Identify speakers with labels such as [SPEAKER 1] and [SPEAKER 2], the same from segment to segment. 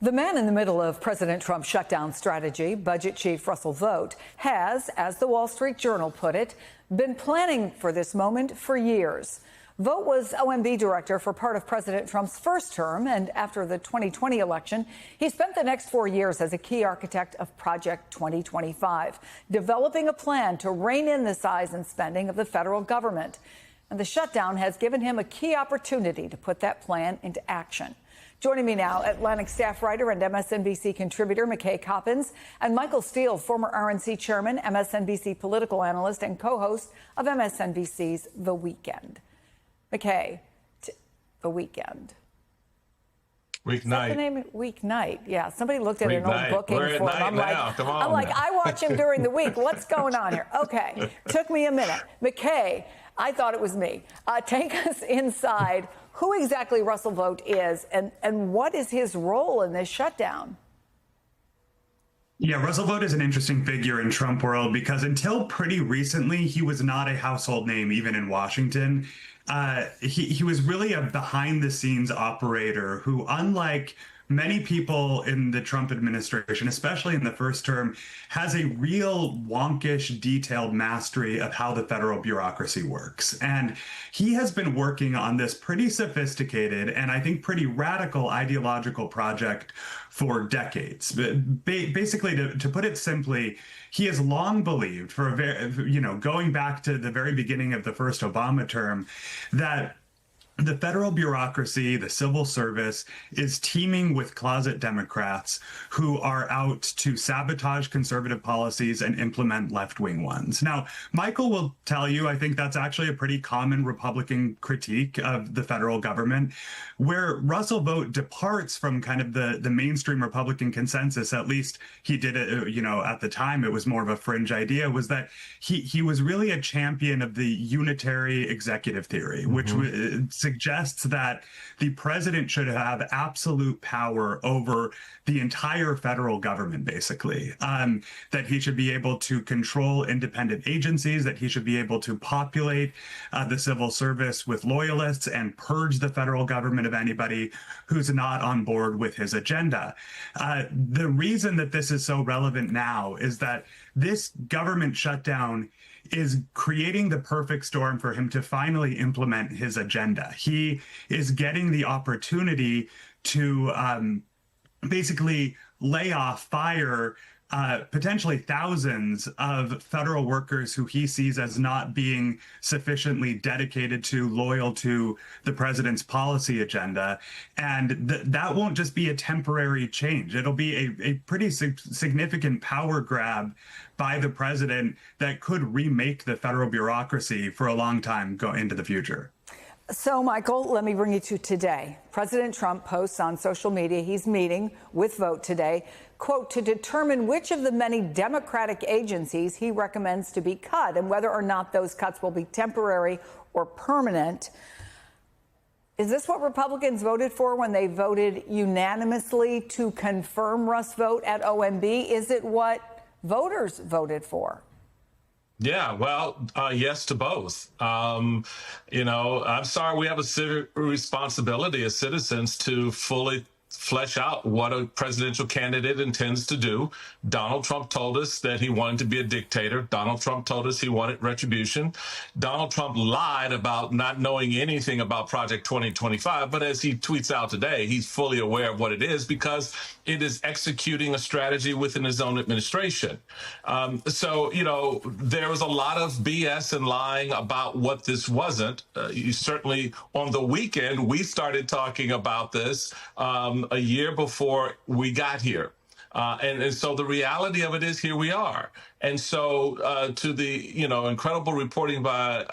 [SPEAKER 1] The man in the middle of President Trump's shutdown strategy, Budget Chief Russell Vought, has, as the Wall Street Journal put it, been planning for this moment for years. Vought was OMB director for part of President Trump's first term, and after the 2020 election, he spent the next 4 years as a key architect of Project 2025, developing a plan to rein in the size and spending of the federal government. And the shutdown has given him a key opportunity to put that plan into action. Joining me now, Atlantic staff writer and MSNBC contributor McKay Coppins, and Michael Steele, former RNC chairman, MSNBC political analyst, and co-host of MSNBC's The Weekend. McKay, The Weekend.
[SPEAKER 2] Weeknight.
[SPEAKER 1] The name? Weeknight. Yeah, somebody looked at an old booking
[SPEAKER 2] for him.
[SPEAKER 1] I'm like, I watch him during the week. What's going on here? Okay, took me a minute. McKay, I thought it was me. Take us inside who exactly Russell Vought is and what is his role in this shutdown?
[SPEAKER 3] Yeah, Russell Vought is an interesting figure in Trump world because until pretty recently, he was not a household name, even in Washington. He was really a behind-the-scenes operator who, unlike many people in the Trump administration, especially in the first term, has a real wonkish, detailed mastery of how the federal bureaucracy works. And he has been working on this pretty sophisticated and I think pretty radical ideological project for decades. Basically, to put it simply, he has long believed, for a very, going back to the very beginning of the first Obama term, that the federal bureaucracy, the civil service, is teeming with closet Democrats who are out to sabotage conservative policies and implement left-wing ones. Now, Michael will tell you, I think that's actually a pretty common Republican critique of the federal government. Where Russell Vought departs from kind of the mainstream Republican consensus, at least he did it, at the time, it was more of a fringe idea, was that he was really a champion of the unitary executive theory, which suggests that the president should have absolute power over the entire federal government, basically, that he should be able to control independent agencies, that he should be able to populate the civil service with loyalists and purge the federal government of anybody who's not on board with his agenda. The reason that this is so relevant now is that this government shutdown is creating the perfect storm for him to finally implement his agenda. He is getting the opportunity to basically fire potentially thousands of federal workers who he sees as not being sufficiently dedicated to, loyal to the president's policy agenda. And that won't just be a temporary change. It'll be a pretty significant power grab by the president that could remake the federal bureaucracy for a long time go into the future.
[SPEAKER 1] So, Michael, let me bring you to today. President Trump posts on social media he's meeting with Vought today, quote, to determine which of the many Democratic agencies he recommends to be cut and whether or not those cuts will be temporary or permanent. Is this what Republicans voted for when they voted unanimously to confirm Russ Vought at OMB? Is it what voters voted for?
[SPEAKER 2] Yeah, well, yes to both. I'm sorry, we have a civic responsibility as citizens to fully flesh out what a presidential candidate intends to do. Donald Trump told us that he wanted to be a dictator. Donald Trump told us he wanted retribution. Donald Trump lied about not knowing anything about Project 2025, but as he tweets out today, he's fully aware of what it is because it is executing a strategy within his own administration. There was a lot of BS and lying about what this wasn't. Certainly on the weekend, we started talking about this a year before we got here. And so the reality of it is here we are. And so to the, incredible reporting by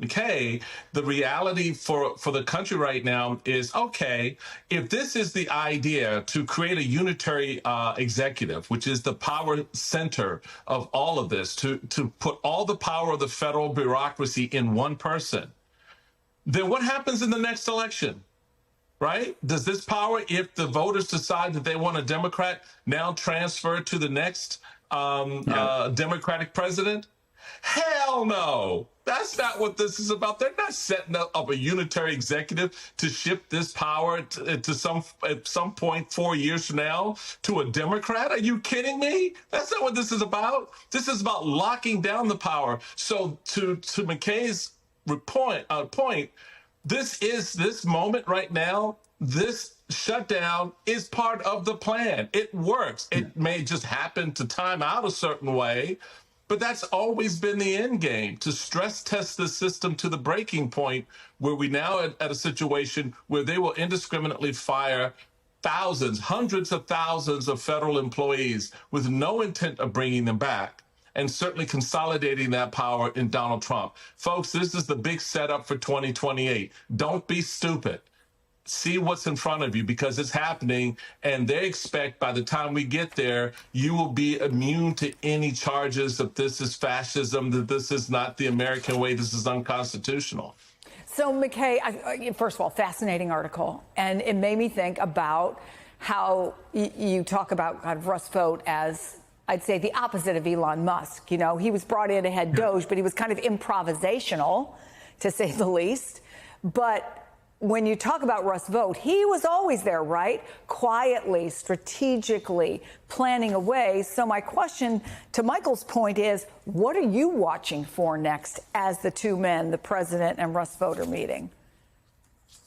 [SPEAKER 2] McKay, the reality for the country right now is, okay, if this is the idea to create a unitary executive, which is the power center of all of this, to put all the power of the federal bureaucracy in one person, then what happens in the next election? Right? Does this power, if the voters decide that they want a Democrat, now transfer to the next Democratic president? Hell no. That's not what this is about. They're not setting up a unitary executive to shift this power to some at some point 4 years from now to a Democrat. Are you kidding me? That's not what this is about. This is about locking down the power. So to McKay's point, this moment right now, this shutdown is part of the plan. It works. It may just happen to time out a certain way, but that's always been the end game, to stress test the system to the breaking point where we now at a situation where they will indiscriminately fire thousands, hundreds of thousands of federal employees with no intent of bringing them back, and certainly consolidating that power in Donald Trump. Folks, this is the big setup for 2028. Don't be stupid. See what's in front of you, because it's happening, and they expect by the time we get there, you will be immune to any charges that this is fascism, that this is not the American way, this is unconstitutional.
[SPEAKER 1] So, McKay, first of all, fascinating article, and it made me think about how you talk about kind of Russ Vought as, I'd say, the opposite of Elon Musk. You know, he was brought in to head Doge, but he was kind of improvisational, to say the least. But when you talk about Russ Vought, he was always there, right? Quietly, strategically, planning away. So my question to Michael's point is, what are you watching for next as the two men, the president and Russ Vought, are meeting?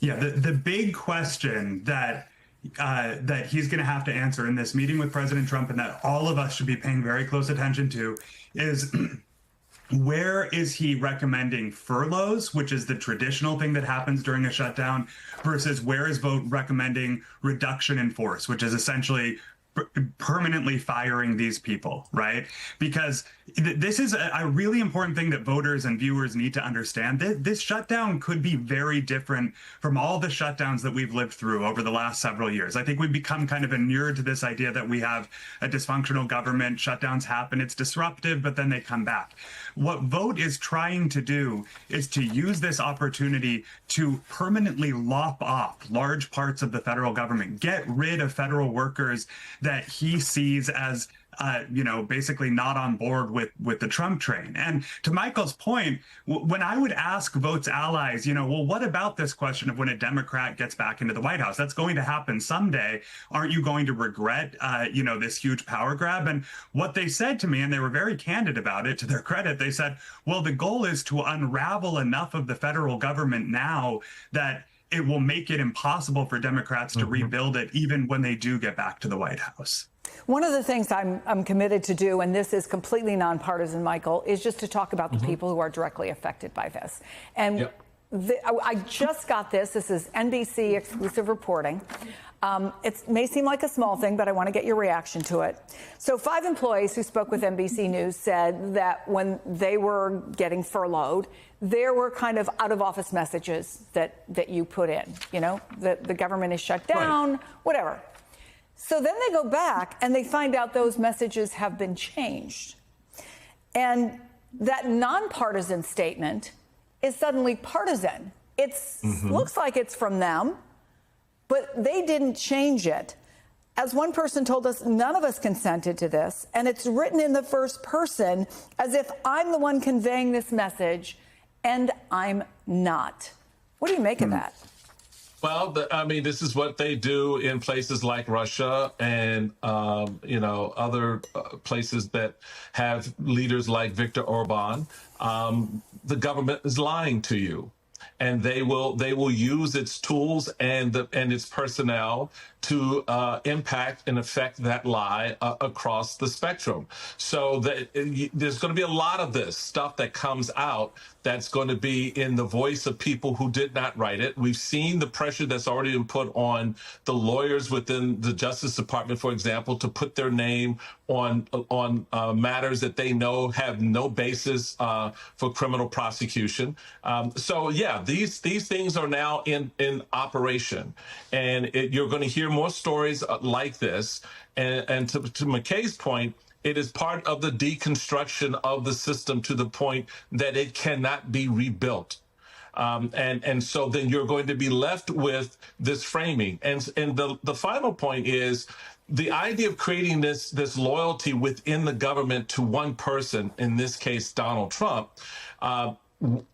[SPEAKER 3] Yeah, the big question that he's going to have to answer in this meeting with President Trump, and that all of us should be paying very close attention to, is where is he recommending furloughs, which is the traditional thing that happens during a shutdown, versus where is Vought recommending reduction in force, which is essentially permanently firing these people, right? Because this is a really important thing that voters and viewers need to understand. This shutdown could be very different from all the shutdowns that we've lived through over the last several years. I think we've become kind of inured to this idea that we have a dysfunctional government, shutdowns happen, it's disruptive, but then they come back. What Vought is trying to do is to use this opportunity to permanently lop off large parts of the federal government, get rid of federal workers that he sees as basically not on board with the Trump train. And to Michael's point, when I would ask Vought's allies, well, what about this question of when a Democrat gets back into the White House? That's going to happen someday. Aren't you going to regret, this huge power grab? And what they said to me, and they were very candid about it, to their credit, they said, well, the goal is to unravel enough of the federal government now that it will make it impossible for Democrats to rebuild it, even when they do get back to the White House.
[SPEAKER 1] One of the things I'm committed to do, and this is completely nonpartisan, Michael, is just to talk about the people who are directly affected by this. And I just got this. This is NBC exclusive reporting. It may seem like a small thing, but I want to get your reaction to it. So 5 employees who spoke with NBC News said that when they were getting furloughed, there were kind of out-of-office messages that you put in, that the government is shut down, right, whatever. So then they go back and they find out those messages have been changed. And that nonpartisan statement is suddenly partisan. It looks like it's from them, but they didn't change it. As one person told us, none of us consented to this, and it's written in the first person as if I'm the one conveying this message, and I'm not. What do you make of that?
[SPEAKER 2] Well, this is what they do in places like Russia and, other places that have leaders like Viktor Orban. The government is lying to you, and they will use its tools and its personnel to impact and affect that lie across the spectrum. So there's going to be a lot of this stuff that comes out that's going to be in the voice of people who did not write it. We've seen the pressure that's already been put on the lawyers within the Justice Department, for example, to put their name on matters that they know have no basis for criminal prosecution. These things are now in operation, and you're going to hear more stories like this. And to McKay's point, it is part of the deconstruction of the system to the point that it cannot be rebuilt. And so then you're going to be left with this framing. And the final point is the idea of creating this loyalty within the government to one person, in this case, Donald Trump.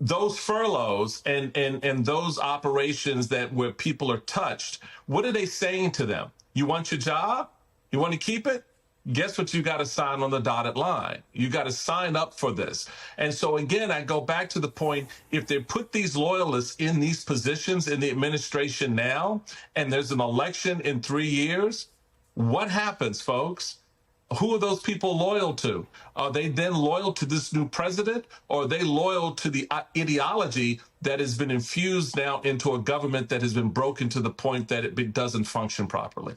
[SPEAKER 2] Those furloughs and those operations where people are touched, what are they saying to them? You want your job? You want to keep it? Guess what you got to sign on the dotted line? You got to sign up for this. And so again, I go back to the point, if they put these loyalists in these positions in the administration now, and there's an election in 3 years, what happens, folks? Who are those people loyal to? Are they then loyal to this new president, or are they loyal to the ideology that has been infused now into a government that has been broken to the point that it doesn't function properly?